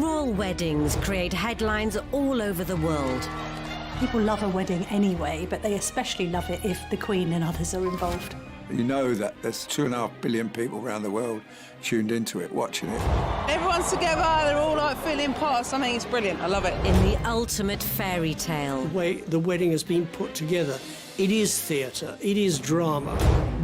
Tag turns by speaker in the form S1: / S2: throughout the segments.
S1: Royal weddings create headlines all over the world.
S2: People love a wedding anyway, but they especially love it if the Queen and others are involved.
S3: You know that there's 2.5 billion people around the world tuned into it, watching it.
S4: Everyone's together, they're all like feeling part of something. It's brilliant, I love it.
S1: In the ultimate fairy tale.
S5: The way the wedding has been put together, it is theatre, it is drama.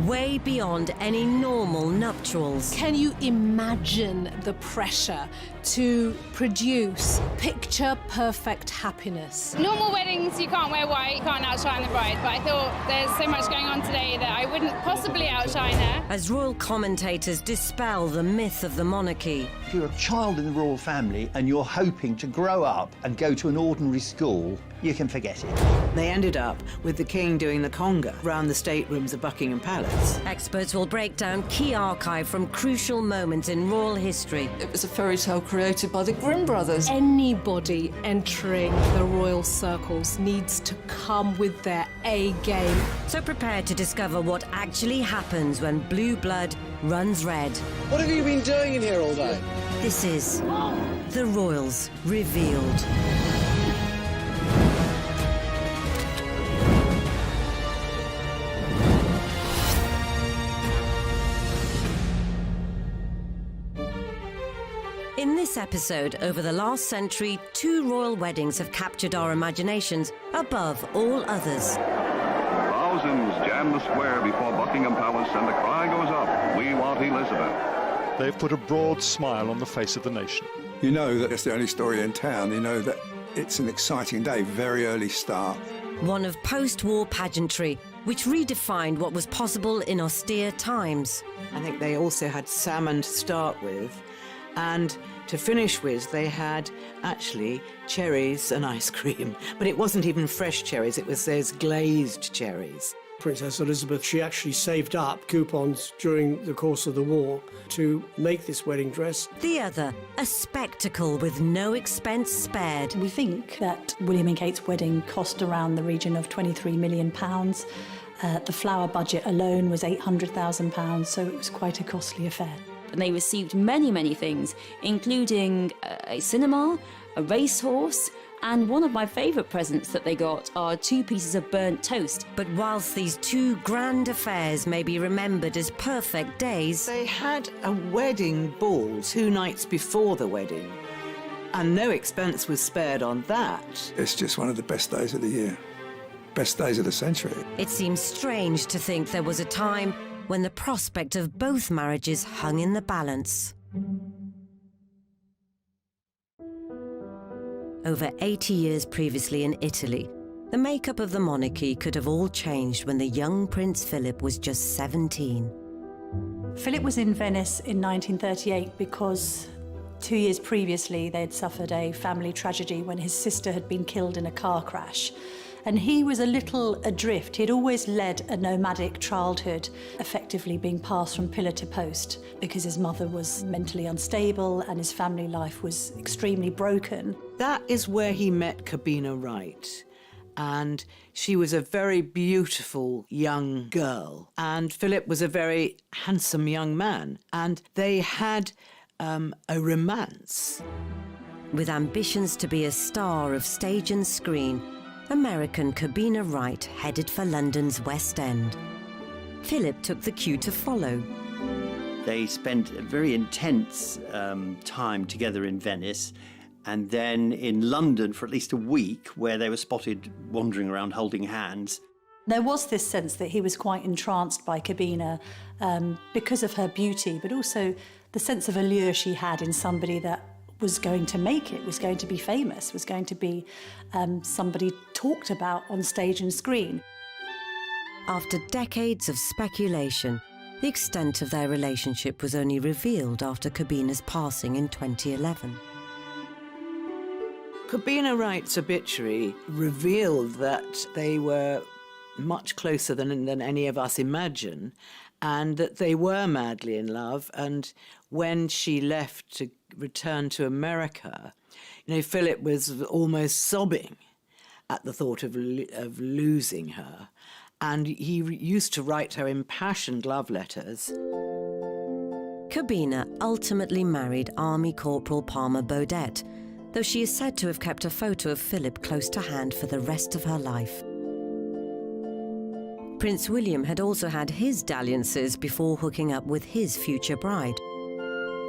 S1: Way beyond any normal nuptials.
S6: Can you imagine the pressure to produce picture-perfect happiness?
S7: Normal weddings, you can't wear white, you can't outshine the bride, but I thought there's so much going on today that I wouldn't possibly outshine her.
S1: As royal commentators dispel the myth of the monarchy.
S8: If you're a child in the royal family and you're hoping to grow up and go to an ordinary school, you can forget it.
S9: They ended up with the king doing the conga round the staterooms of Buckingham Palace.
S1: Experts will break down key archive from crucial moments in royal history.
S4: It was a fairy tale created by the Grimm brothers.
S6: Anybody entering the royal circles needs to come with their A game.
S1: So prepare to discover what actually happens when blue blood runs red.
S10: What have you been doing in here all day?
S1: This is The Royals Revealed. In this episode, over the last century, 2 royal weddings have captured our imaginations above all others.
S11: Thousands jam the square before Buckingham Palace and the cry goes up, "We want Elizabeth."
S12: They've put a broad smile on the face of the nation.
S3: You know that it's the only story in town. You know that it's an exciting day, very early start.
S1: One of post-war pageantry, which redefined what was possible in austere times.
S9: I think they also had salmon to start with, and to finish with, they had actually cherries and ice cream. But it wasn't even fresh cherries, it was those glazed cherries.
S5: Princess Elizabeth, she actually saved up coupons during the course of the war to make this wedding dress.
S1: The other, a spectacle with no expense spared.
S2: We think that William and Kate's wedding cost around the region of £23 million. The flower budget alone was £800,000, so it was quite a costly affair.
S13: And they received many, many things, including a cinema, a racehorse, and one of my favourite presents that they got are 2 pieces of burnt toast.
S1: But whilst these 2 grand affairs may be remembered as perfect days,
S9: they had a wedding ball 2 nights before the wedding, and no expense was spared on that.
S3: It's just one of the best days of the year, best days of the century.
S1: It seems strange to think there was a time when the prospect of both marriages hung in the balance. Over 80 years previously in Italy, the makeup of the monarchy could have all changed when the young Prince Philip was just 17.
S2: Philip was in Venice in 1938 because 2 years previously they'd suffered a family tragedy when his sister had been killed in a car crash. And he was a little adrift. He'd always led a nomadic childhood, effectively being passed from pillar to post because his mother was mentally unstable and his family life was extremely broken.
S9: That is where he met Cabina Wright. And she was a very beautiful young girl. And Philip was a very handsome young man. And they had a romance.
S1: With ambitions to be a star of stage and screen, American Cabina Wright headed for London's West End. Philip took the cue to follow.
S8: They spent a very intense time together in Venice, and then in London for at least a week, where they were spotted wandering around holding hands.
S2: There was this sense that he was quite entranced by Cabina because of her beauty, but also the sense of allure she had in somebody that was going to make it, was going to be famous, was going to be somebody talked about on stage and screen.
S1: After decades of speculation, the extent of their relationship was only revealed after Cabina's passing in 2011.
S9: Cabina Wright's obituary revealed that they were much closer than any of us imagine, and that they were madly in love. And when she left to return to America, you know, Philip was almost sobbing at the thought of losing her. And he used to write her impassioned love letters.
S1: Cabina ultimately married Army Corporal Palmer Baudet, though she is said to have kept a photo of Philip close to hand for the rest of her life. Prince William had also had his dalliances before hooking up with his future bride.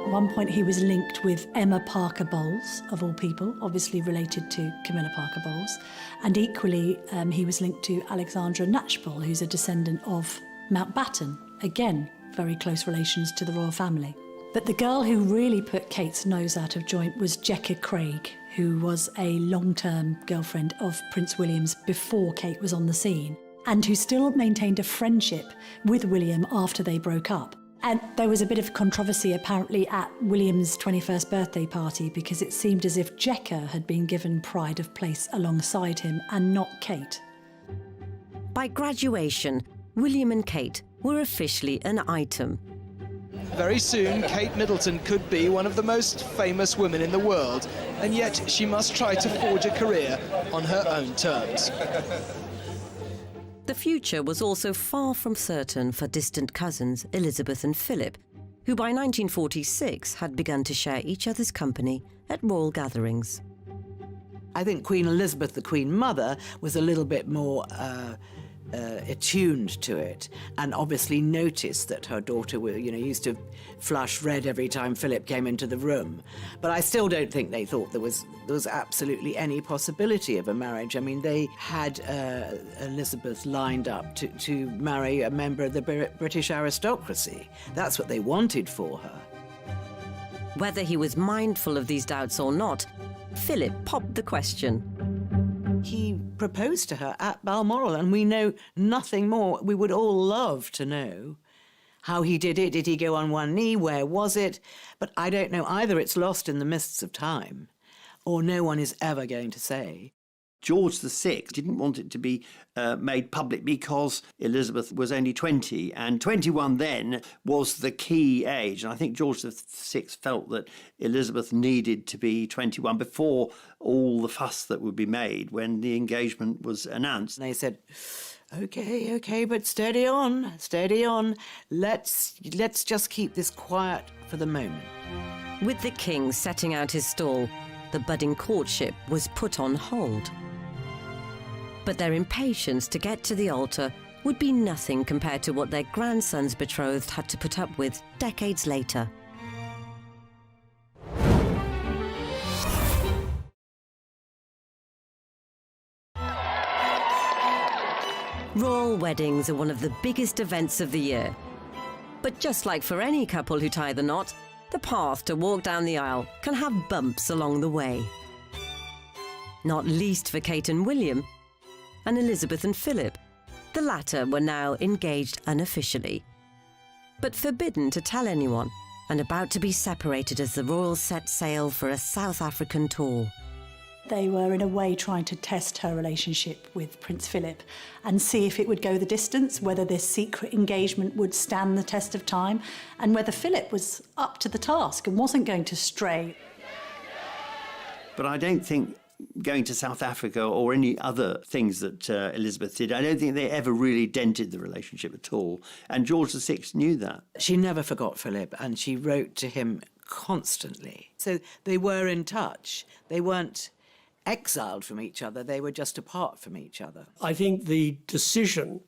S2: At one point he was linked with Emma Parker Bowles, of all people, obviously related to Camilla Parker Bowles, and equally he was linked to Alexandra Knatchbull, who's a descendant of Mountbatten, again very close relations to the royal family. But the girl who really put Kate's nose out of joint was Jecka Craig, who was a long-term girlfriend of Prince William's before Kate was on the scene, and who still maintained a friendship with William after they broke up. And there was a bit of controversy apparently at William's 21st birthday party because it seemed as if Jecka had been given pride of place alongside him and not Kate.
S1: By graduation, William and Kate were officially an item.
S14: Very soon, Kate Middleton could be one of the most famous women in the world, and yet she must try to forge a career on her own terms.
S1: The future was also far from certain for distant cousins Elizabeth and Philip, who by 1946 had begun to share each other's company at royal gatherings.
S9: I think Queen Elizabeth, the Queen Mother, was a little bit more attuned to it, and obviously noticed that her daughter, used to flush red every time Philip came into the room. But I still don't think they thought there was absolutely any possibility of a marriage. I mean, they had Elizabeth lined up to marry a member of the British aristocracy. That's what they wanted for her.
S1: Whether he was mindful of these doubts or not, Philip popped the question.
S9: He proposed to her at Balmoral, and we know nothing more. We would all love to know how he did it. Did he go on one knee? Where was it? But I don't know. Either it's lost in the mists of time, or no one is ever going to say.
S8: George VI didn't want it to be made public because Elizabeth was only 20, and 21 then was the key age. And I think George VI felt that Elizabeth needed to be 21 before all the fuss that would be made when the engagement was announced.
S9: And they said, okay, but steady on. Let's just keep this quiet for the moment.
S1: With the king setting out his stall, the budding courtship was put on hold. But their impatience to get to the altar would be nothing compared to what their grandson's betrothed had to put up with decades later. Royal weddings are one of the biggest events of the year. But just like for any couple who tie the knot, the path to walk down the aisle can have bumps along the way. Not least for Kate and William, and Elizabeth and Philip. The latter were now engaged unofficially, but forbidden to tell anyone, and about to be separated as the royals set sail for a South African tour.
S2: They were in a way trying to test her relationship with Prince Philip and see if it would go the distance, whether this secret engagement would stand the test of time, and whether Philip was up to the task and wasn't going to stray.
S8: But I don't think going to South Africa or any other things that Elizabeth did, I don't think they ever really dented the relationship at all. And George VI knew that.
S9: She never forgot Philip, and she wrote to him constantly. So they were in touch. They weren't exiled from each other. They were just apart from each other.
S5: I think the decision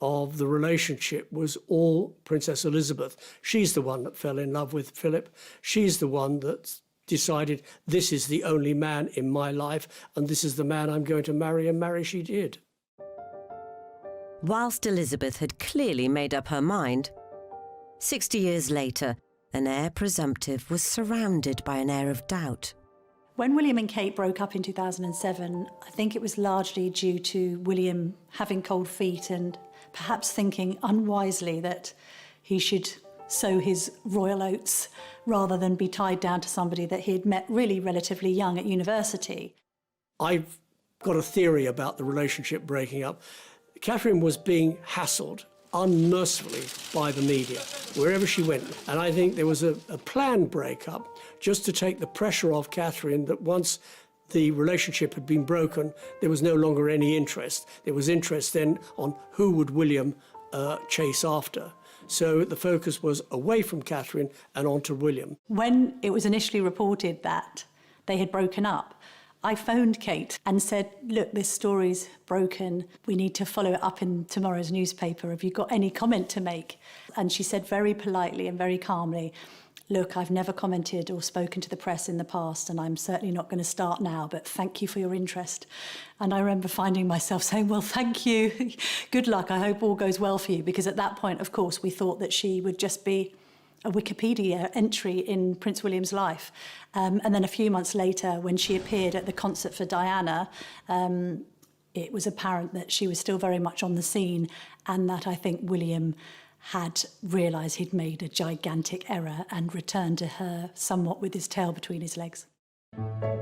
S5: of the relationship was all Princess Elizabeth. She's the one that fell in love with Philip. She's the one that decided, this is the only man in my life, and this is the man I'm going to marry, and marry she did.
S1: Whilst Elizabeth had clearly made up her mind, 60 years later, an heir presumptive was surrounded by an air of doubt.
S2: When William and Kate broke up in 2007, I think it was largely due to William having cold feet and perhaps thinking unwisely that he should sow his royal oats rather than be tied down to somebody that he had met really relatively young at university.
S5: I've got a theory about the relationship breaking up. Catherine was being hassled unmercifully by the media wherever she went, and I think there was a planned breakup just to take the pressure off Catherine, that once the relationship had been broken, there was no longer any interest. There was interest then on who would William chase after. So the focus was away from Catherine and onto William.
S2: When it was initially reported that they had broken up, I phoned Kate and said, look, this story's broken. We need to follow it up in tomorrow's newspaper. Have you got any comment to make? And she said very politely and very calmly, look, I've never commented or spoken to the press in the past, and I'm certainly not going to start now, but thank you for your interest. And I remember finding myself saying, well, thank you. Good luck. I hope all goes well for you. Because at that point, of course, we thought that she would just be a Wikipedia entry in Prince William's life. And then a few months later, when she appeared at the concert for Diana, it was apparent that she was still very much on the scene, and that I think William had realised he'd made a gigantic error and returned to her somewhat with his tail between his legs.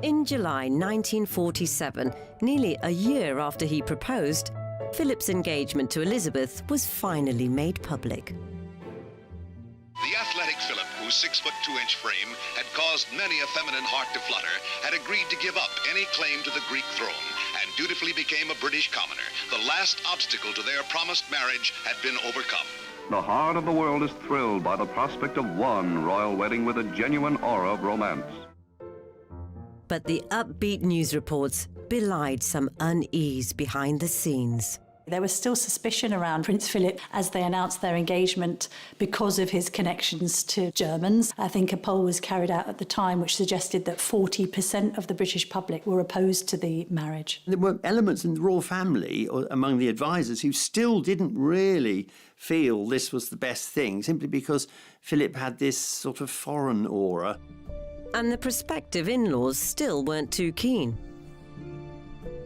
S1: In July 1947, nearly a year after he proposed, Philip's engagement to Elizabeth was finally made public.
S15: The athletic Philip, whose 6'2" frame had caused many a feminine heart to flutter, had agreed to give up any claim to the Greek throne and dutifully became a British commoner. The last obstacle to their promised marriage had been overcome.
S11: The heart of the world is thrilled by the prospect of one royal wedding with a genuine aura of romance.
S1: But the upbeat news reports belied some unease behind the scenes.
S2: There was still suspicion around Prince Philip as they announced their engagement because of his connections to Germans. I think a poll was carried out at the time which suggested that 40% of the British public were opposed to the marriage.
S8: There were elements in the royal family, or among the advisors, who still didn't really feel this was the best thing, simply because Philip had this sort of foreign aura.
S1: And the prospective in-laws still weren't too keen.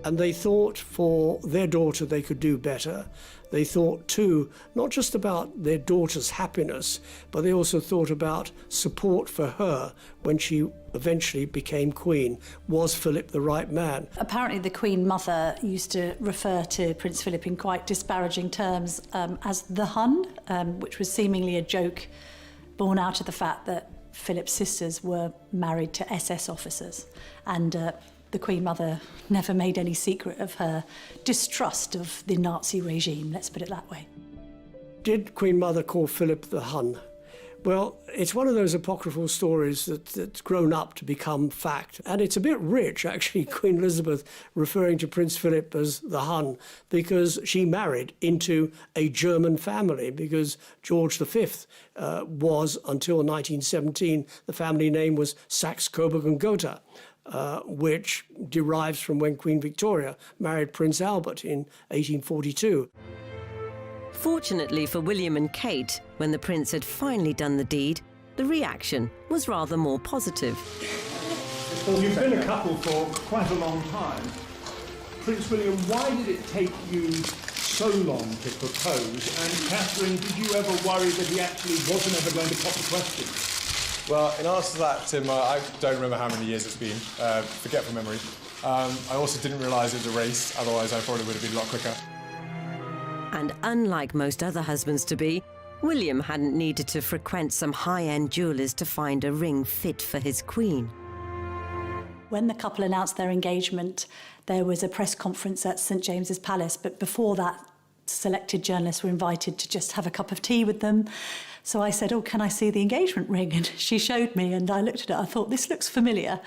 S5: And they thought for their daughter they could do better. They thought too, not just about their daughter's happiness, but they also thought about support for her when she eventually became queen. Was Philip the right man?
S2: Apparently the Queen Mother used to refer to Prince Philip in quite disparaging terms as the Hun, which was seemingly a joke born out of the fact that Philip's sisters were married to SS officers. And the Queen Mother never made any secret of her distrust of the Nazi regime, let's put it that way.
S5: Did Queen Mother call Philip the Hun? Well, it's one of those apocryphal stories that's grown up to become fact. And it's a bit rich, actually, Queen Elizabeth referring to Prince Philip as the Hun, because she married into a German family, because George V was, until 1917, the family name was Saxe-Coburg and Gotha. Which derives from when Queen Victoria married Prince Albert in 1842.
S1: Fortunately for William and Kate, when the prince had finally done the deed, the reaction was rather more positive.
S16: Well, you've been a couple for quite a long time. Prince William, why did it take you so long to propose? And Catherine, did you ever worry that he actually wasn't ever going to pop the question?
S17: Well, in answer to that, Tim, I don't remember how many years it's been. Forget from memory. I also didn't realise it was a race, otherwise I probably would have been a lot quicker.
S1: And unlike most other husbands-to-be, William hadn't needed to frequent some high-end jewellers to find a ring fit for his queen.
S2: When the couple announced their engagement, there was a press conference at St James's Palace, but before that, selected journalists were invited to just have a cup of tea with them. So I said, oh, can I see the engagement ring? And she showed me, and I looked at it. I thought, this looks familiar.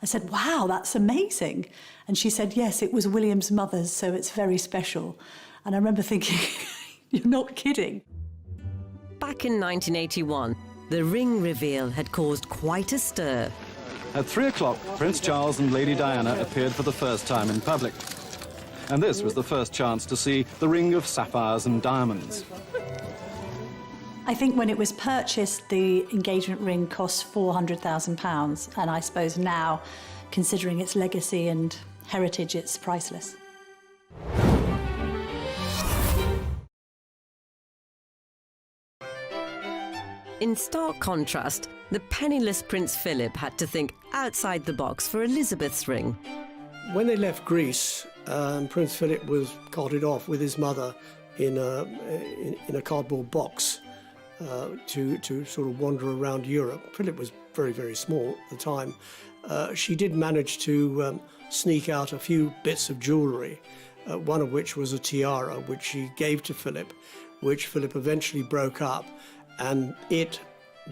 S2: I said, wow, that's amazing. And she said, yes, it was William's mother's, so it's very special. And I remember thinking, you're not kidding.
S1: Back in 1981, the ring reveal had caused quite a stir.
S18: At 3 o'clock, Prince Charles and Lady Diana appeared for the first time in public. And this was the first chance to see the ring of sapphires and diamonds.
S2: I think when it was purchased, the engagement ring cost £400,000, and I suppose now, considering its legacy and heritage, it's priceless.
S1: In stark contrast, the penniless Prince Philip had to think outside the box for Elizabeth's ring.
S5: When they left Greece, Prince Philip was carted off with his mother in a cardboard box to sort of wander around Europe. Philip was very, very small at the time. She did manage to sneak out a few bits of jewellery, one of which was a tiara, which she gave to Philip which Philip eventually broke up, and it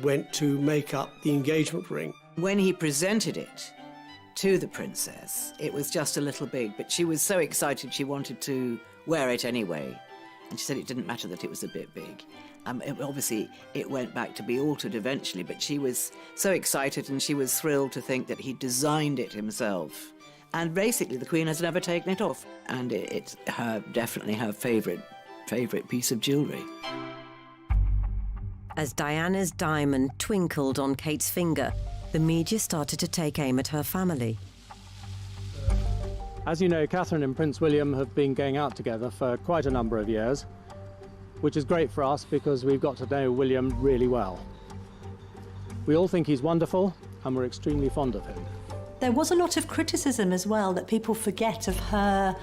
S5: went to make up the engagement ring.
S9: When he presented it to the princess, it was just a little big, but she was so excited she wanted to wear it anyway. And she said it didn't matter that it was a bit big. Obviously, it went back to be altered eventually, but she was so excited and she was thrilled to think that he designed it himself. And basically, the Queen has never taken it off. And it's definitely her favourite piece of jewellery.
S1: As Diana's diamond twinkled on Kate's finger, the media started to take aim at her family.
S19: As you know, Catherine and Prince William have been going out together for quite a number of years, which is great for us because we've got to know William really well. We all think he's wonderful and we're extremely fond of him.
S2: There was a lot of criticism as well, that people forget of her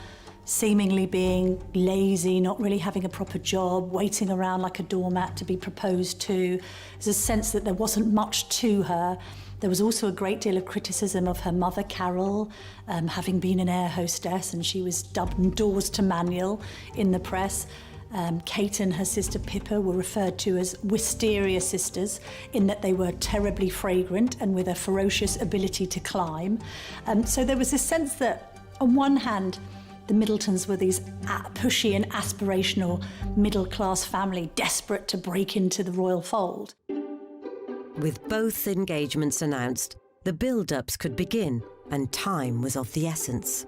S2: seemingly being lazy, not really having a proper job, waiting around like a doormat to be proposed to. There's a sense that there wasn't much to her. There was also a great deal of criticism of her mother, Carol, having been an air hostess, and she was dubbed Doors to Manual in the press. Kate and her sister Pippa were referred to as wisteria sisters, in that they were terribly fragrant and with a ferocious ability to climb. So there was this sense that, on one hand, the Middletons were these pushy and aspirational middle-class family desperate to break into the royal fold.
S1: With both engagements announced, the build-ups could begin and time was of the essence.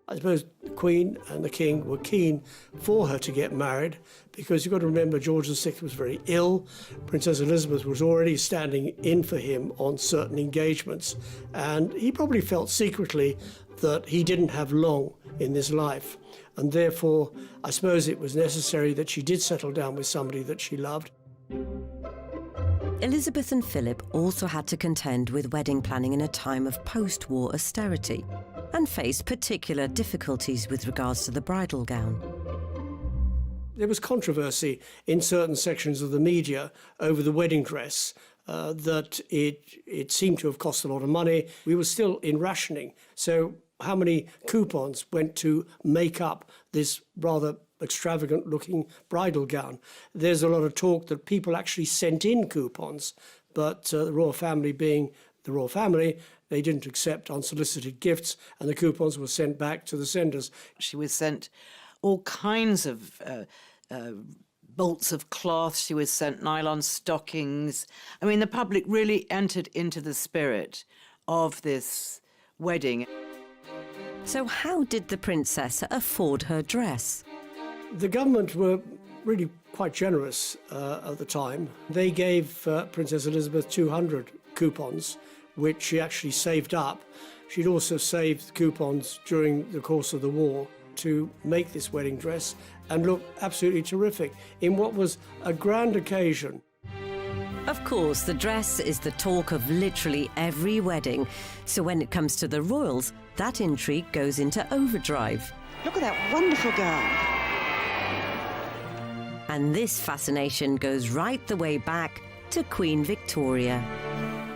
S5: I suppose the Queen and the King were keen for her to get married, because you've got to remember George VI was very ill. Princess Elizabeth was already standing in for him on certain engagements, and he probably felt secretly that he didn't have long in this life, and therefore I suppose it was necessary that she did settle down with somebody that she loved.
S1: Elizabeth and Philip also had to contend with wedding planning in a time of post-war austerity and faced particular difficulties with regards to the bridal gown.
S5: There was controversy in certain sections of the media over the wedding dress, that it seemed to have cost a lot of money. We were still in rationing, so how many coupons went to make up this rather extravagant-looking bridal gown? There's a lot of talk that people actually sent in coupons, but the royal family being the royal family, they didn't accept unsolicited gifts, and the coupons were sent back to the senders.
S9: She was sent all kinds of bolts of cloth. She was sent nylon stockings. I mean, the public really entered into the spirit of this wedding.
S1: So how did the princess afford her dress?
S5: The government were really quite generous at the time. They gave Princess Elizabeth 200 coupons, which she actually saved up. She'd also saved coupons during the course of the war to make this wedding dress and look absolutely terrific in what was a grand occasion.
S1: Of course, the dress is the talk of literally every wedding, so when it comes to the royals, that intrigue goes into overdrive.
S20: Look at that wonderful gown.
S1: And this fascination goes right the way back to Queen Victoria.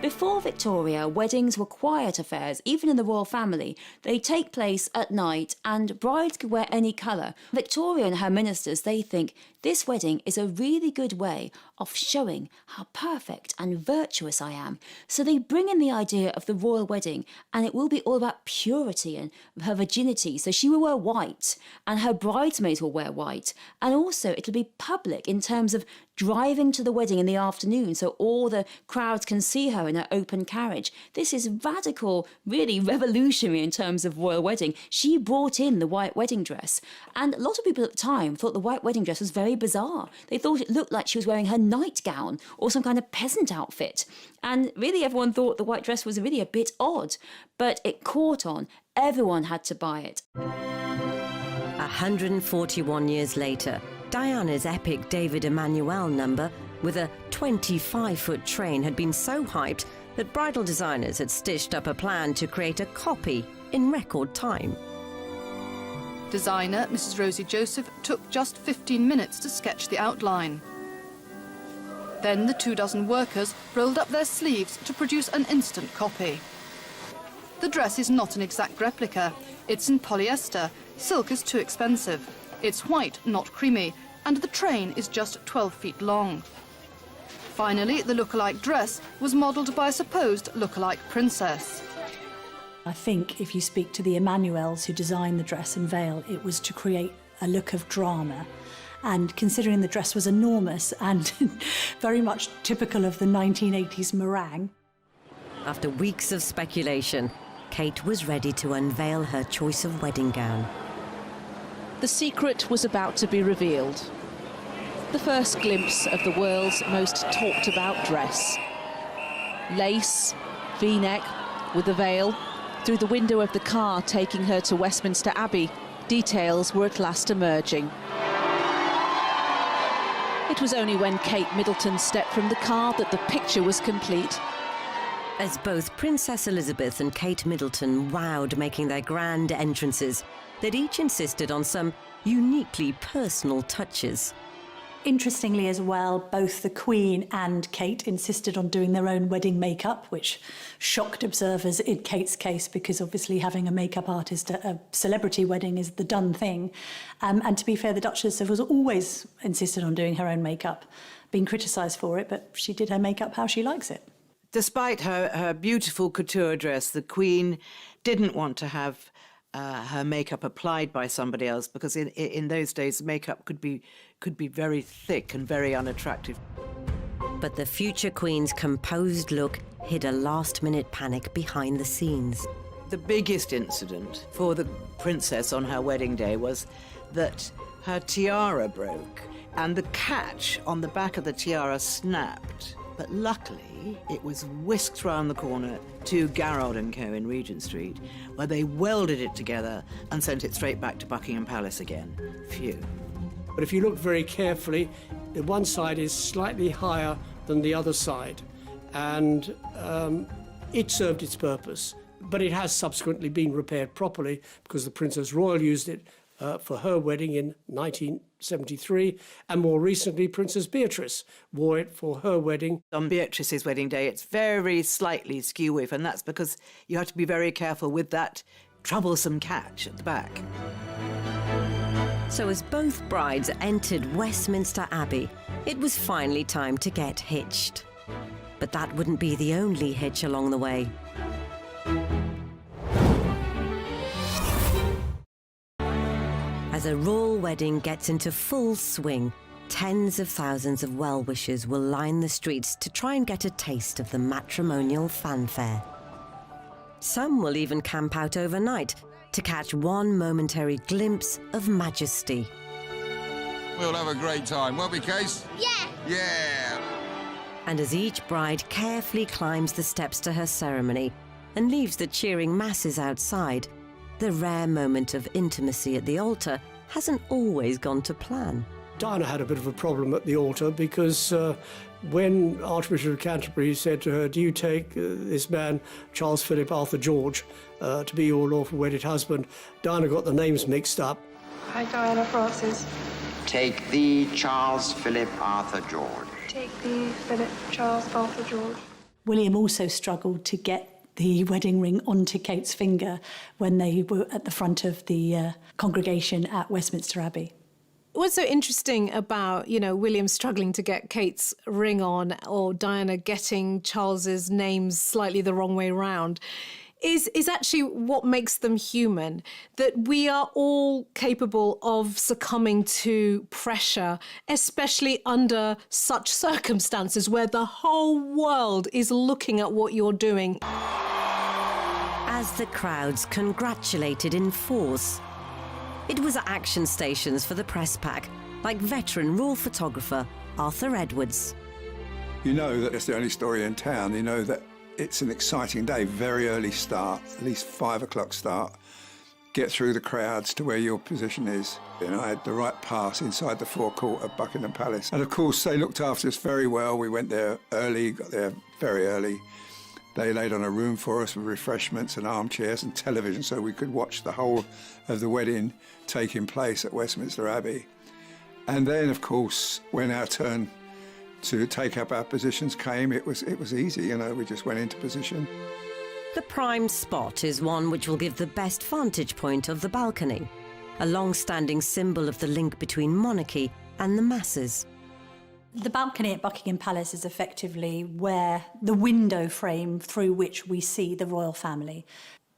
S13: Before Victoria, weddings were quiet affairs, even in the royal family. They take place at night and brides could wear any colour. Victoria and her ministers, they think this wedding is a really good way of showing how perfect and virtuous I am. So they bring in the idea of the royal wedding, and it will be all about purity and her virginity. So she will wear white and her bridesmaids will wear white. And also it'll be public in terms of driving to the wedding in the afternoon so all the crowds can see her in her open carriage. This is radical, really revolutionary in terms of royal wedding. She brought in the white wedding dress, and a lot of people at the time thought the white wedding dress was very bizarre. They thought it looked like she was wearing her nightgown or some kind of peasant outfit, and really everyone thought the white dress was really a bit odd, but it caught on. Everyone had to buy it.
S1: 141 years later, Diana's epic David Emmanuel number with a 25-foot train had been so hyped that bridal designers had stitched up a plan to create a copy in record time.
S21: Designer Mrs. Rosie Joseph took just 15 minutes to sketch the outline. Then the 24 workers rolled up their sleeves to produce an instant copy. The dress is not an exact replica. It's in polyester. Silk is too expensive. It's white, not creamy, and the train is just 12 feet long. Finally, the lookalike dress was modelled by a supposed lookalike princess.
S2: I think if you speak to the Emanuels who designed the dress and veil, it was to create a look of drama. And considering the dress was enormous and very much typical of the 1980s meringue.
S1: After weeks of speculation, Kate was ready to unveil her choice of wedding gown.
S7: The secret was about to be revealed. The first glimpse of the world's most talked about dress. Lace, V-neck, with a veil. Through the window of the car taking her to Westminster Abbey, details were at last emerging. It was only when Kate Middleton stepped from the car that the picture was complete.
S1: As both Princess Elizabeth and Kate Middleton wowed making their grand entrances, they'd each insisted on some uniquely personal touches.
S2: Interestingly as well, both the Queen and Kate insisted on doing their own wedding makeup, which shocked observers in Kate's case because obviously having a makeup artist at a celebrity wedding is the done thing. And to be fair, the Duchess was always insisted on doing her own makeup, being criticised for it, but she did her makeup how she likes it.
S9: Despite her beautiful couture dress, the Queen didn't want to have her makeup applied by somebody else because in those days makeup could be very thick and very unattractive.
S1: But the future Queen's composed look hid a last-minute panic behind the scenes.
S9: The biggest incident for the princess on her wedding day was that her tiara broke and the catch on the back of the tiara snapped. But luckily, it was whisked round the corner to Garrard & Co. in Regent Street, where they welded it together and sent it straight back to Buckingham Palace again. Phew.
S5: But if you look very carefully, the one side is slightly higher than the other side, and it served its purpose. But it has subsequently been repaired properly because the Princess Royal used it for her wedding in 1973, and more recently Princess Beatrice wore it for her wedding.
S9: On Beatrice's wedding day, it's very slightly skew-whiff, and that's because you have to be very careful with that troublesome catch at the back.
S1: So as both brides entered Westminster Abbey, it was finally time to get hitched. But that wouldn't be the only hitch along the way. As a royal wedding gets into full swing, tens of thousands of well-wishers will line the streets to try and get a taste of the matrimonial fanfare. Some will even camp out overnight to catch one momentary glimpse of majesty.
S22: We'll have a great time, won't we, Case?
S23: Yeah!
S22: Yeah!
S1: And as each bride carefully climbs the steps to her ceremony and leaves the cheering masses outside, the rare moment of intimacy at the altar hasn't always gone to plan.
S5: Diana had a bit of a problem at the altar because when Archbishop of Canterbury said to her, do you take this man, Charles Philip Arthur George, to be your lawful wedded husband, Diana got the names mixed up.
S23: Hi, Diana Francis.
S24: Take thee, Charles Philip Arthur George.
S23: Take thee, Philip Charles Arthur George.
S2: William also struggled to get the wedding ring onto Kate's finger when they were at the front of the congregation at Westminster Abbey.
S6: What's so interesting about, William struggling to get Kate's ring on or Diana getting Charles's names slightly the wrong way round is actually what makes them human, that we are all capable of succumbing to pressure, especially under such circumstances where the whole world is looking at what you're doing.
S1: As the crowds congratulated in force, it was action stations for the press pack, like veteran royal photographer Arthur Edwards.
S3: You know that it's the only story in town. You know that it's an exciting day, very early start, at least 5 o'clock start. Get through the crowds to where your position is. I had the right pass inside the forecourt of Buckingham Palace. And of course, they looked after us very well. We went there early, got there very early. They laid on a room for us with refreshments and armchairs and television so we could watch the whole of the wedding taking place at Westminster Abbey. And then, of course, when our turn to take up our positions came, it was easy, we just went into position.
S1: The prime spot is one which will give the best vantage point of the balcony, a long-standing symbol of the link between monarchy and the masses.
S2: The balcony at Buckingham Palace is effectively where the window frame through which we see the royal family.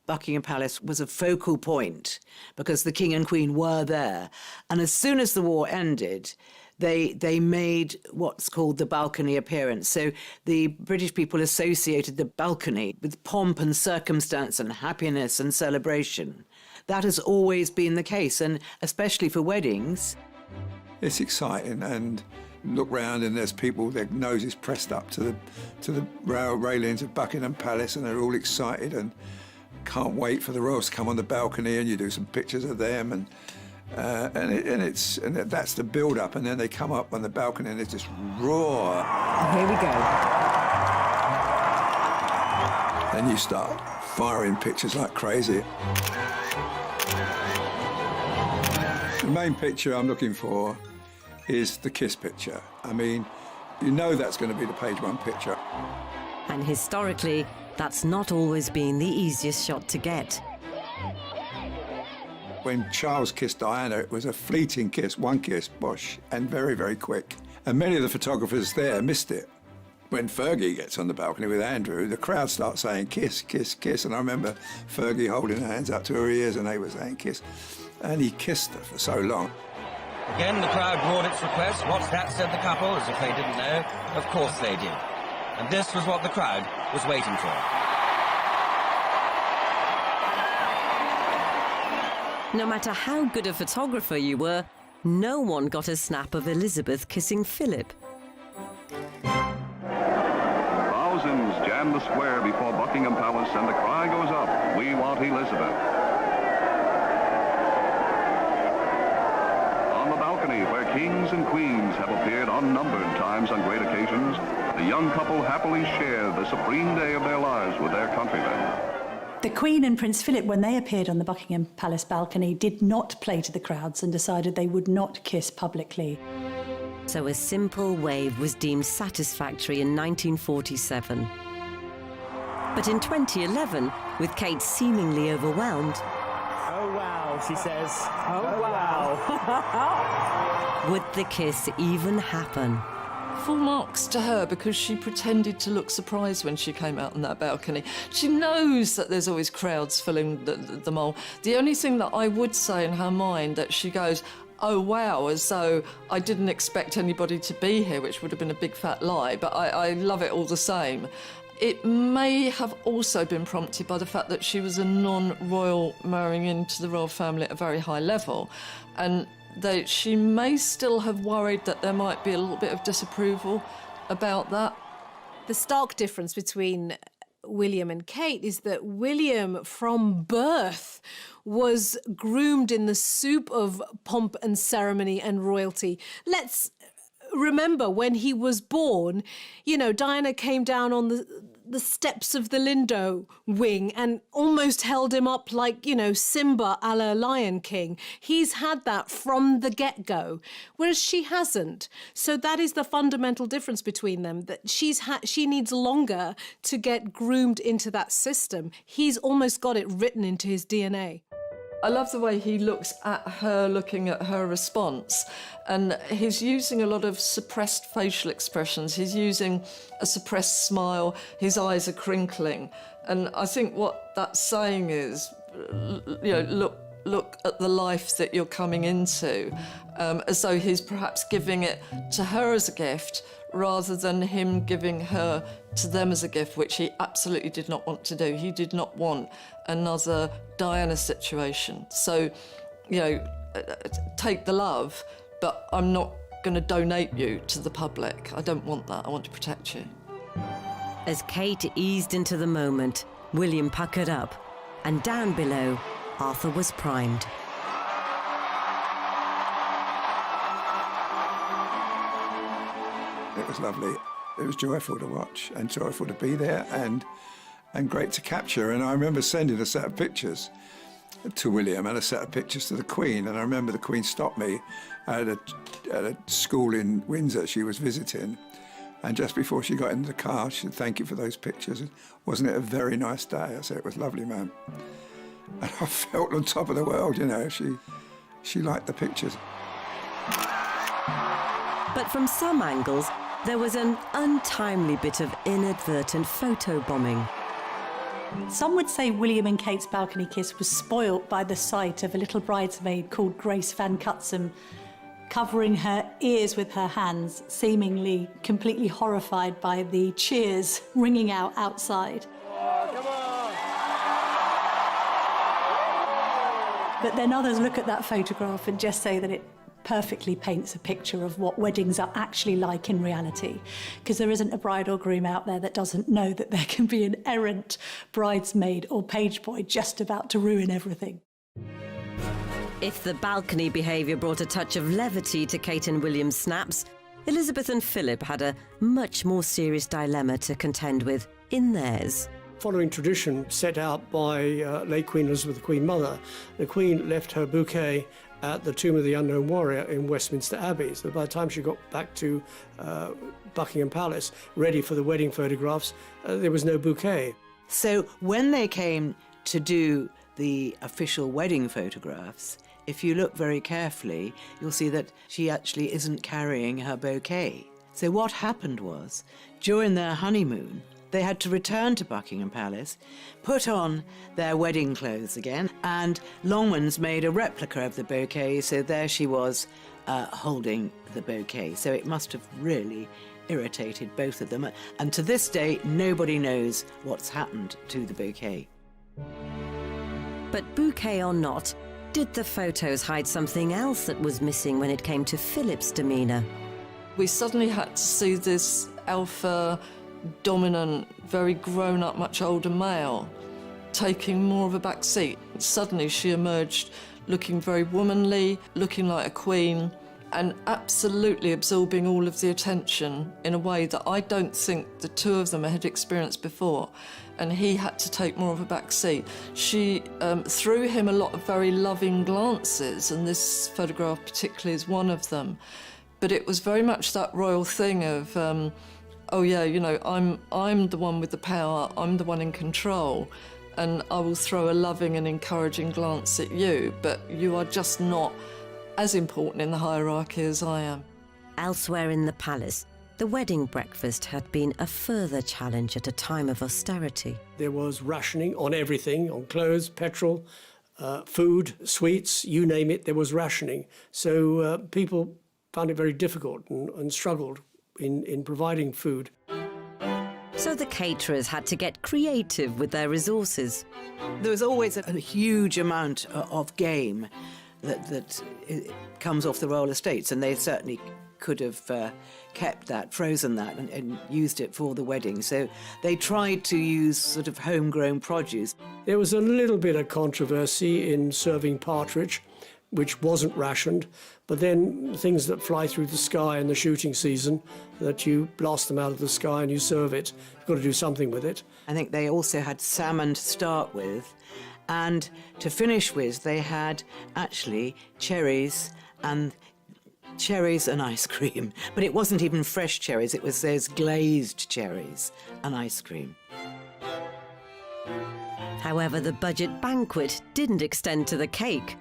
S9: Buckingham Palace was a focal point because the King and Queen were there. And as soon as the war ended, they made what's called the balcony appearance. So the British people associated the balcony with pomp and circumstance and happiness and celebration. That has always been the case, and especially for weddings.
S3: It's exciting, and look round and there's people, their noses pressed up to the rail railings of Buckingham Palace, and they're all excited and can't wait for the royals to come on the balcony, and you do some pictures of them, and that's the build-up, and then they come up on the balcony and it's just roar.
S9: Here we go.
S3: Then you start firing pictures like crazy. The main picture I'm looking for is the kiss picture. I mean, you know that's going to be the page one picture.
S1: And historically, that's not always been the easiest shot to get.
S3: When Charles kissed Diana, it was a fleeting kiss, one kiss, bosh, and very, very quick. And many of the photographers there missed it. When Fergie gets on the balcony with Andrew, the crowd starts saying kiss, kiss, kiss. And I remember Fergie holding her hands up to her ears and they were saying kiss. And he kissed her for so long.
S4: Again, the crowd roared its request. What's that, said the couple, as if they didn't know. Of course they did. And this was what the crowd was waiting for.
S1: No matter how good a photographer you were, no one got a snap of Elizabeth kissing Philip.
S11: Thousands jam the square before Buckingham Palace, and the cry goes up, "We want Elizabeth." On the balcony, where kings and queens have appeared unnumbered times on great occasions, the young couple happily share the supreme day of their lives with their countrymen.
S2: The Queen and Prince Philip, when they appeared on the Buckingham Palace balcony, did not play to the crowds and decided they would not kiss publicly.
S1: So a simple wave was deemed satisfactory in 1947. But in 2011, with Kate seemingly overwhelmed...
S10: Oh, wow, she says. Oh, wow.
S1: would the kiss even happen?
S12: Full marks to her, because she pretended to look surprised when she came out on that balcony. She knows that there's always crowds filling the mall. The only thing that I would say in her mind, that she goes, oh wow, as though I didn't expect anybody to be here, which would have been a big fat lie, but I love it all the same. It may have also been prompted by the fact that she was a non-royal marrying into the royal family at a very high level, and that she may still have worried that there might be a little bit of disapproval about that.
S6: The stark difference between William and Kate is that William, from birth, was groomed in the soup of pomp and ceremony and royalty. Let's remember, when he was born, you know, Diana came down on the steps of the Lindo wing and almost held him up like, you know, Simba a la Lion King. He's had that from the get-go, whereas she hasn't. So that is the fundamental difference between them, that she needs longer to get groomed into that system. He's almost got it written into his DNA.
S12: I love the way he looks at her, looking at her response. And he's using a lot of suppressed facial expressions. He's using a suppressed smile. His eyes are crinkling. And I think what that's saying is, you know, look at the life that you're coming into, as though he's perhaps giving it to her as a gift rather than him giving her to them as a gift, which he absolutely did not want to do. He did not want another Diana situation. So, you know, take the love, but I'm not going to donate you to the public. I don't want that. I want to protect you.
S1: As Kate eased into the moment, William puckered up, and down below, Arthur was primed.
S3: It was lovely. It was joyful to watch and joyful to be there and great to capture. And I remember sending a set of pictures to William and a set of pictures to the Queen. And I remember the Queen stopped me at a school in Windsor she was visiting. And just before she got into the car, she said, "Thank you for those pictures. Wasn't it a very nice day?" I said, "It was lovely, ma'am." And I felt on top of the world, you know. She liked the pictures.
S1: But from some angles, there was an untimely bit of inadvertent photobombing.
S2: Some would say William and Kate's balcony kiss was spoilt by the sight of a little bridesmaid called Grace Van Cutsum covering her ears with her hands, seemingly completely horrified by the cheers ringing out outside. But then others look at that photograph and just say that it perfectly paints a picture of what weddings are actually like in reality, because there isn't a bride or groom out there that doesn't know that there can be an errant bridesmaid or page boy just about to ruin everything.
S1: If the balcony behaviour brought a touch of levity to Kate and William's snaps, Elizabeth and Philip had a much more serious dilemma to contend with in theirs.
S5: Following tradition set out by late Queen Elizabeth, the Queen Mother, the Queen left her bouquet at the Tomb of the Unknown Warrior in Westminster Abbey. So by the time she got back to Buckingham Palace, ready for the wedding photographs, there was no bouquet.
S9: So when they came to do the official wedding photographs, if you look very carefully, you'll see that she actually isn't carrying her bouquet. So what happened was, during their honeymoon, they had to return to Buckingham Palace, put on their wedding clothes again, and Longmans made a replica of the bouquet, so there she was holding the bouquet. So it must have really irritated both of them. And to this day, nobody knows what's happened to the bouquet.
S1: But bouquet or not, did the photos hide something else that was missing when it came to Philip's demeanour?
S12: We suddenly had to see this alpha, dominant, very grown-up, much older male taking more of a back seat. Suddenly she emerged looking very womanly, looking like a queen, and absolutely absorbing all of the attention in a way that I don't think the two of them had experienced before, and he had to take more of a back seat. She threw him a lot of very loving glances, and this photograph particularly is one of them. But it was very much that royal thing of, oh yeah, you know, I'm the one with the power, I'm the one in control, and I will throw a loving and encouraging glance at you, but you are just not as important in the hierarchy as I am.
S1: Elsewhere in the palace, the wedding breakfast had been a further challenge at a time of austerity.
S5: There was rationing on everything, on clothes, petrol, food, sweets, you name it, there was rationing. So people found it very difficult and struggled in providing food.
S1: So the caterers had to get creative with their resources.
S9: There was always a huge amount of game that comes off the royal estates, and they certainly could have kept that, frozen that, and used it for the wedding. So they tried to use sort of homegrown produce.
S5: There was a little bit of controversy in serving partridge, which wasn't rationed, but then things that fly through the sky in the shooting season, that you blast them out of the sky and you serve it, you've got to do something with it.
S9: I think they also had salmon to start with, and to finish with, they had actually cherries and ice cream. But it wasn't even fresh cherries, it was those glazed cherries and ice cream.
S1: However, the budget banquet didn't extend to the cake.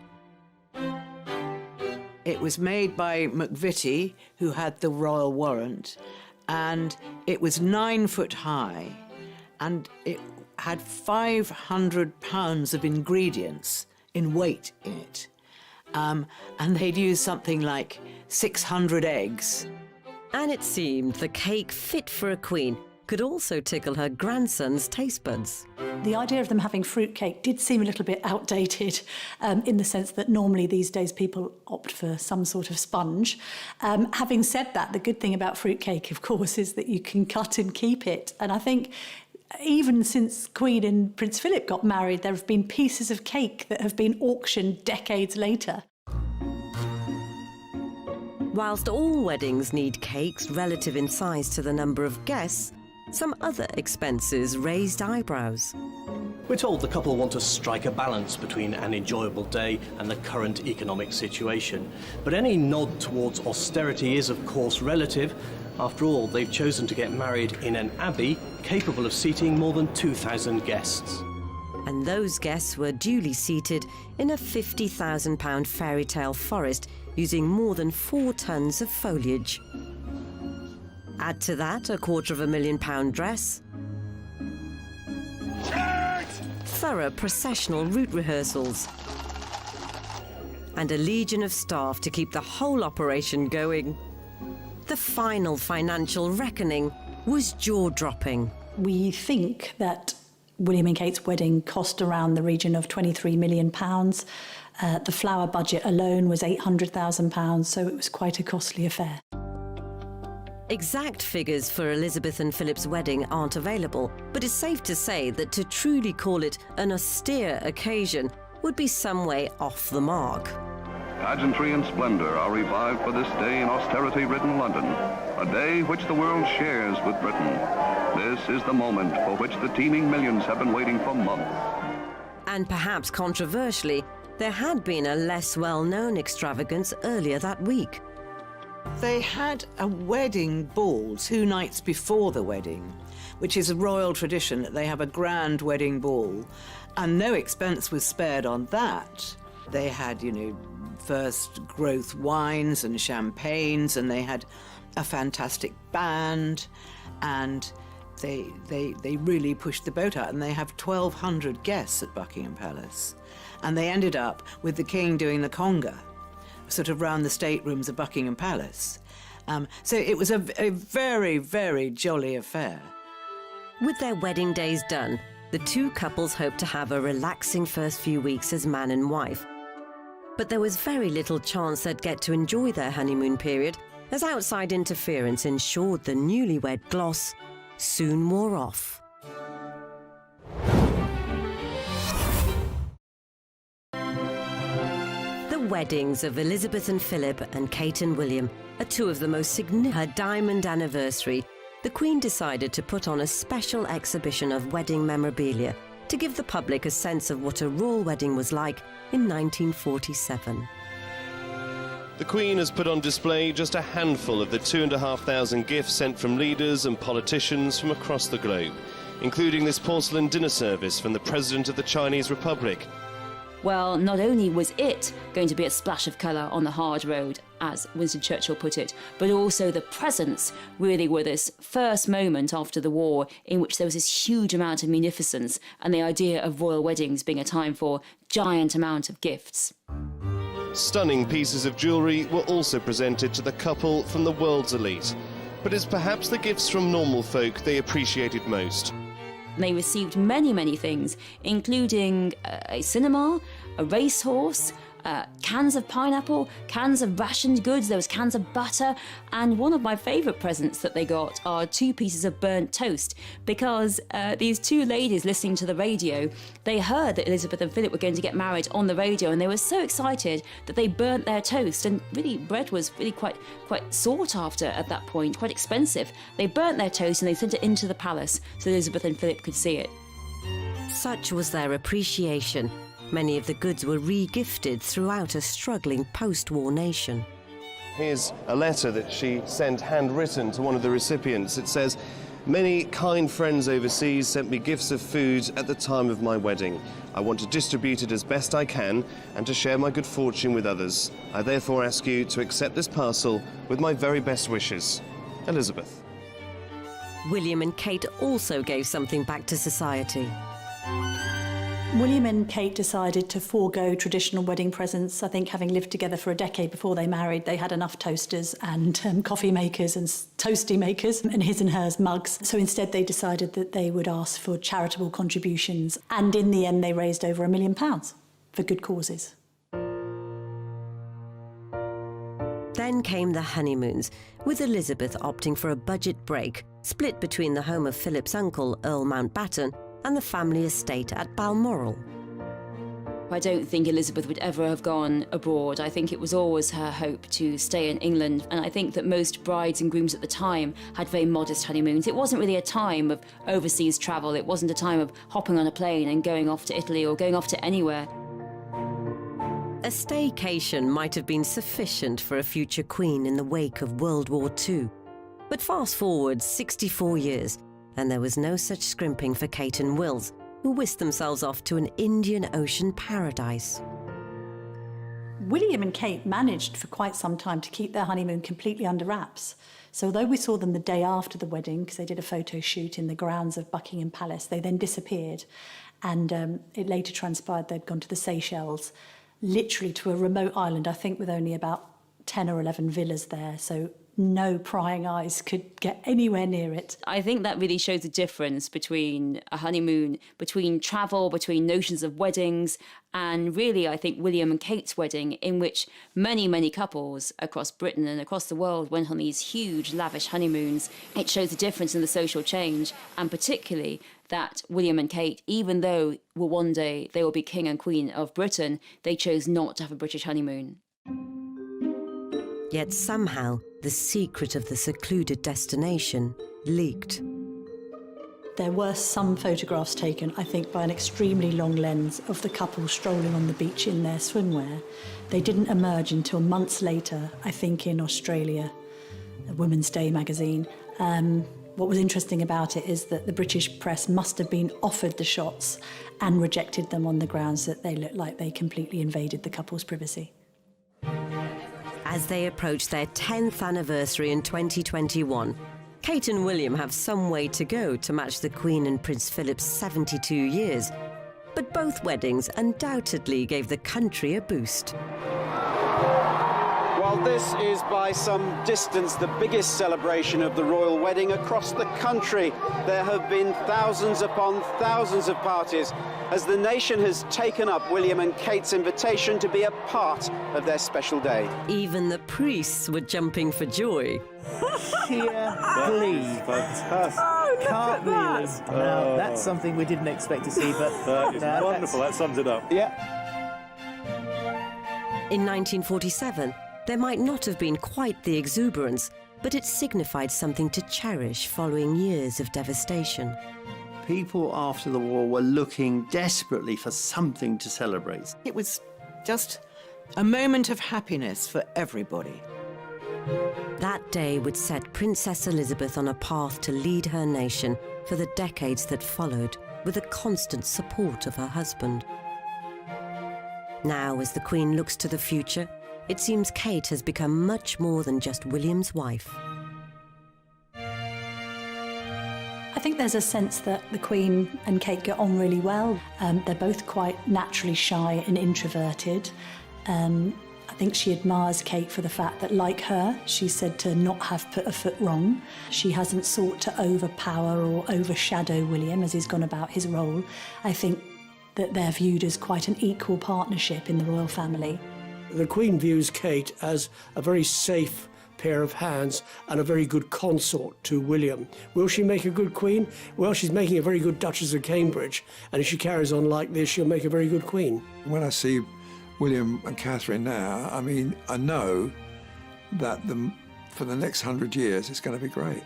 S9: It was made by McVitie, who had the royal warrant, and it was 9 foot high, and it had 500 pounds of ingredients in weight in it. And they'd used something like 600 eggs.
S1: And it seemed the cake fit for a queen could also tickle her grandson's taste buds.
S2: The idea of them having fruitcake did seem a little bit outdated in the sense that normally these days people opt for some sort of sponge. Having said that, the good thing about fruitcake, of course, is that you can cut and keep it. And I think even since Queen and Prince Philip got married, there have been pieces of cake that have been auctioned decades later.
S1: Whilst all weddings need cakes relative in size to the number of guests, some other expenses raised eyebrows.
S8: We're told the couple want to strike a balance between an enjoyable day and the current economic situation. But any nod towards austerity is, of course, relative. After all, they've chosen to get married in an abbey capable of seating more than 2,000 guests.
S1: And those guests were duly seated in a £50,000 fairy tale forest using more than 4 tons of foliage. Add to that a £250,000 dress, thorough processional route rehearsals, and a legion of staff to keep the whole operation going. The final financial reckoning was jaw-dropping.
S2: We think that William and Kate's wedding cost around the region of £23 million. The flower budget alone was £800,000, so it was quite a costly affair.
S1: Exact figures for Elizabeth and Philip's wedding aren't available, but it's safe to say that to truly call it an austere occasion would be some way off the mark.
S11: Pageantry and splendor are revived for this day in austerity-ridden London, a day which the world shares with Britain. This is the moment for which the teeming millions have been waiting for months.
S1: And perhaps controversially, there had been a less well-known extravagance earlier that week.
S9: They had a wedding ball 2 nights before the wedding, which is a royal tradition that they have a grand wedding ball, and no expense was spared on that. They had, first growth wines and champagnes, and they had a fantastic band, and they really pushed the boat out, and they have 1,200 guests at Buckingham Palace. And they ended up with the king doing the conga, sort of round the staterooms of Buckingham Palace. So it was a very, very jolly affair.
S1: With their wedding days done, the two couples hoped to have a relaxing first few weeks as man and wife. But there was very little chance they'd get to enjoy their honeymoon period, as outside interference ensured the newlywed gloss soon wore off. The weddings of Elizabeth and Philip and Kate and William are two of the most significant. Her diamond anniversary, the Queen decided to put on a special exhibition of wedding memorabilia to give the public a sense of what a royal wedding was like in 1947.
S14: The Queen has put on display just a handful of the 2,500 gifts sent from leaders and politicians from across the globe, including this porcelain dinner service from the President of the Chinese Republic.
S13: Well, not only was it going to be a splash of colour on the hard road, as Winston Churchill put it, but also the presents really were this first moment after the war in which there was this huge amount of munificence and the idea of royal weddings being a time for giant amount of gifts.
S14: Stunning pieces of jewellery were also presented to the couple from the world's elite, but it's perhaps the gifts from normal folk they appreciated most.
S13: They received many, many things, including a cinema, a racehorse, cans of pineapple, cans of rationed goods, there was cans of butter, and one of my favourite presents that they got are 2 pieces of burnt toast, because these 2 ladies listening to the radio, they heard that Elizabeth and Philip were going to get married on the radio, and they were so excited that they burnt their toast, and really bread was really quite sought after at that point, quite expensive. They burnt their toast and they sent it into the palace so Elizabeth and Philip could see it.
S1: Such was their appreciation. Many of the goods were re-gifted throughout a struggling post-war nation.
S14: Here's a letter that she sent handwritten to one of the recipients. It says, "Many kind friends overseas sent me gifts of food at the time of my wedding. I want to distribute it as best I can and to share my good fortune with others. I therefore ask you to accept this parcel with my very best wishes. Elizabeth."
S1: William and Kate also gave something back to society.
S2: William and Kate decided to forego traditional wedding presents. I think having lived together for a decade before they married, they had enough toasters and coffee makers and toasty makers and his and hers mugs. So instead they decided that they would ask for charitable contributions. And in the end, they raised over £1 million for good causes.
S1: Then came the honeymoons, with Elizabeth opting for a budget break, split between the home of Philip's uncle, Earl Mountbatten, and the family estate at Balmoral.
S13: I don't think Elizabeth would ever have gone abroad. I think it was always her hope to stay in England, and I think that most brides and grooms at the time had very modest honeymoons. It wasn't really a time of overseas travel. It wasn't a time of hopping on a plane and going off to Italy or going off to anywhere.
S1: A staycation might have been sufficient for a future queen in the wake of World War II. But fast forward 64 years, and there was no such scrimping for Kate and Wills, who whisked themselves off to an Indian Ocean paradise.
S2: William and Kate managed for quite some time to keep their honeymoon completely under wraps. So although we saw them the day after the wedding, because they did a photo shoot in the grounds of Buckingham Palace, they then disappeared. And it later transpired they'd gone to the Seychelles, literally to a remote island, I think with only about 10 or 11 villas there. So no prying eyes could get anywhere near it.
S13: I think that really shows the difference between a honeymoon, between travel, between notions of weddings, and really I think William and Kate's wedding, in which many, many couples across Britain and across the world went on these huge, lavish honeymoons. It shows the difference in the social change, and particularly that William and Kate, even though one day they will be king and queen of Britain, they chose not to have a British honeymoon.
S1: Yet somehow, the secret of the secluded destination leaked.
S2: There were some photographs taken, I think, by an extremely long lens of the couple strolling on the beach in their swimwear. They didn't emerge until months later, I think in Australia, a Women's Day magazine. What was interesting about it is that the British press must have been offered the shots and rejected them on the grounds that they looked like they completely invaded the couple's privacy.
S1: As they approach their 10th anniversary in 2021, Kate and William have some way to go to match the Queen and Prince Philip's 72 years. But both weddings undoubtedly gave the country a boost.
S15: While this is by some distance the biggest celebration of the royal wedding across the country, there have been thousands upon thousands of parties as the nation has taken up William and Kate's invitation to be a part of their special day.
S1: Even the priests were jumping for joy.
S10: Sheer glee.
S16: Fantastic.
S10: Oh, can't believe. No, that's something we didn't expect to see, but
S16: that is wonderful. That sums it up.
S10: Yeah.
S1: In 1947, there might not have been quite the exuberance, but it signified something to cherish following years of devastation.
S17: People after the war were looking desperately for something to celebrate.
S9: It was just a moment of happiness for everybody.
S1: That day would set Princess Elizabeth on a path to lead her nation for the decades that followed, with the constant support of her husband. Now, as the Queen looks to the future, it seems Kate has become much more than just William's wife.
S2: I think there's a sense that the Queen and Kate get on really well. They're both quite naturally shy and introverted. I think she admires Kate for the fact that, like her, she's said to not have put a foot wrong. She hasn't sought to overpower or overshadow William as he's gone about his role. I think that they're viewed as quite an equal partnership in the royal family.
S5: The Queen views Kate as a very safe pair of hands and a very good consort to William. Will she make a good Queen? Well, she's making a very good Duchess of Cambridge, and if she carries on like this, she'll make a very good Queen.
S3: When I see William and Catherine now, I mean, I know that for the next 100 years, it's going to be great.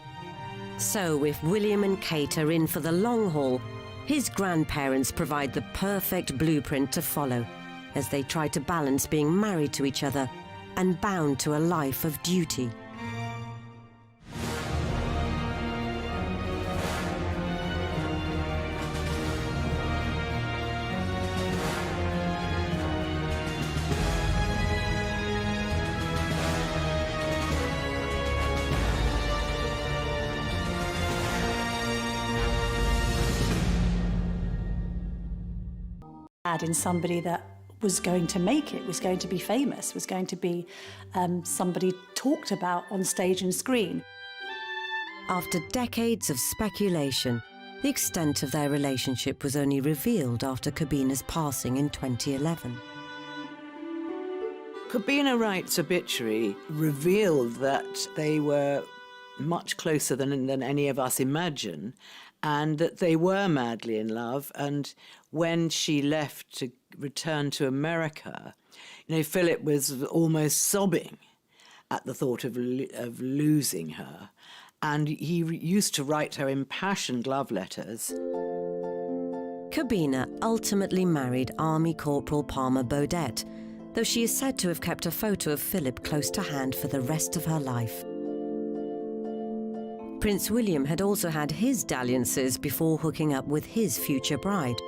S1: So if William and Kate are in for the long haul, his grandparents provide the perfect blueprint to follow as they try to balance being married to each other and bound to a life of duty.
S2: In somebody that was going to make it, was going to be famous, was going to be somebody talked about on stage and screen.
S1: After decades of speculation, the extent of their relationship was only revealed after Cabina's passing in 2011.
S9: Cabina Wright's obituary revealed that they were much closer than any of us imagine, and that they were madly in love. And when she left to return to America, you know, Philip was almost sobbing at the thought of losing her. And he used to write her impassioned love letters.
S1: Cabina ultimately married Army Corporal Palmer Baudet, though she is said to have kept a photo of Philip close to hand for the rest of her life. Prince William had also had his dalliances before hooking up with his future bride.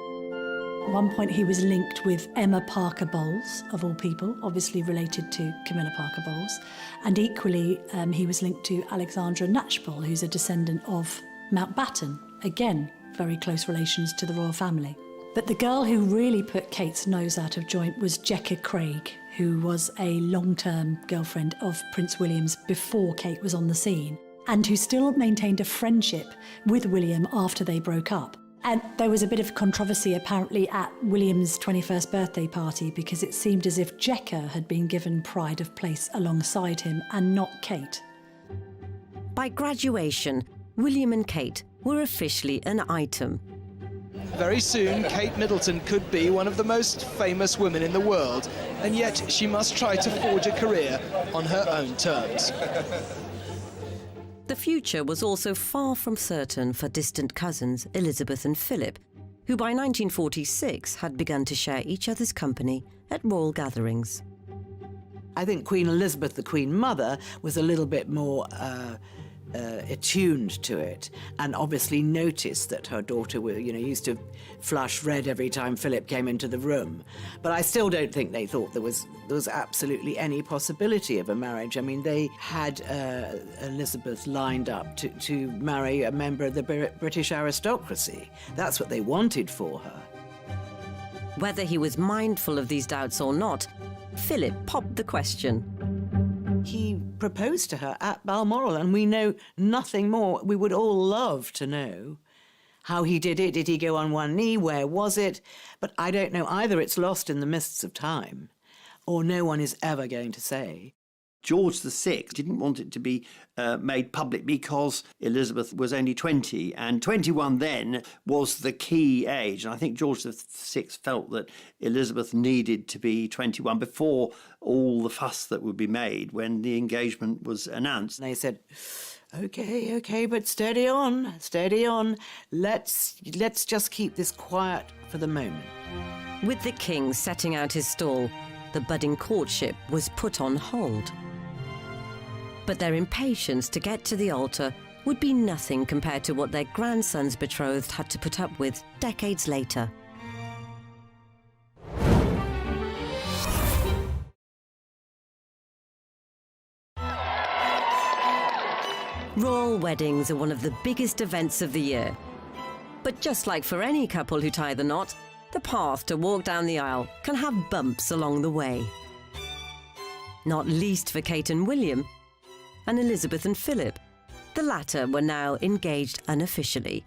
S2: At one point he was linked with Emma Parker Bowles, of all people, obviously related to Camilla Parker Bowles. And equally, he was linked to Alexandra Knatchbull, who's a descendant of Mountbatten. Again, very close relations to the royal family. But the girl who really put Kate's nose out of joint was Jecka Craig, who was a long-term girlfriend of Prince William's before Kate was on the scene, and who still maintained a friendship with William after they broke up. And there was a bit of controversy apparently at William's 21st birthday party because it seemed as if Jecka had been given pride of place alongside him and not Kate.
S1: By graduation, William and Kate were officially an item.
S18: Very soon, Kate Middleton could be one of the most famous women in the world, and yet she must try to forge a career on her own terms.
S1: The future was also far from certain for distant cousins Elizabeth and Philip, who by 1946 had begun to share each other's company at royal gatherings.
S9: I think Queen Elizabeth, the Queen Mother, was a little bit more attuned to it, and obviously noticed that her daughter, used to flush red every time Philip came into the room. But I still don't think they thought there was absolutely any possibility of a marriage. I mean, they had Elizabeth lined up to marry a member of the British aristocracy. That's what they wanted for her.
S1: Whether he was mindful of these doubts or not, Philip popped the question.
S9: He proposed to her at Balmoral, and we know nothing more. We would all love to know how he did it. Did he go on one knee? Where was it? But I don't know. Either it's lost in the mists of time, or no one is ever going to say.
S17: George VI didn't want it to be made public because Elizabeth was only 20, and 21 then was the key age. And I think George VI felt that Elizabeth needed to be 21 before all the fuss that would be made when the engagement was announced.
S9: And they said, OK, but steady on. Let's just keep this quiet for the moment.
S1: With the king setting out his stall, the budding courtship was put on hold. But their impatience to get to the altar would be nothing compared to what their grandson's betrothed had to put up with decades later. Royal weddings are one of the biggest events of the year. But just like for any couple who tie the knot, the path to walk down the aisle can have bumps along the way. Not least for Kate and William, and Elizabeth and Philip. The latter were now engaged unofficially,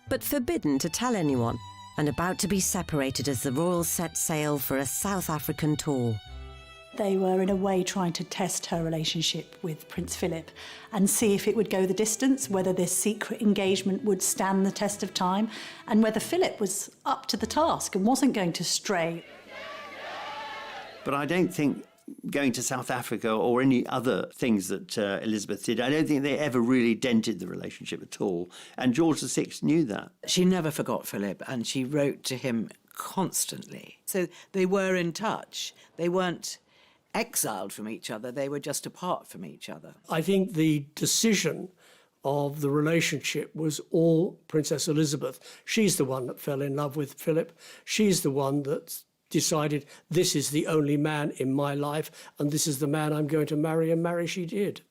S1: but forbidden to tell anyone, and about to be separated as the royals set sail for a South African tour.
S2: They were in a way trying to test her relationship with Prince Philip and see if it would go the distance, whether this secret engagement would stand the test of time, and whether Philip was up to the task and wasn't going to stray.
S17: But I don't think going to South Africa or any other things that Elizabeth did, I don't think they ever really dented the relationship at all. And George VI knew that.
S9: She never forgot Philip, and she wrote to him constantly. So they were in touch. They weren't exiled from each other. They were just apart from each other.
S5: I think the decision of the relationship was all Princess Elizabeth. She's the one that fell in love with Philip. She's the one that decided this is the only man in my life and this is the man I'm going to marry, and marry she did.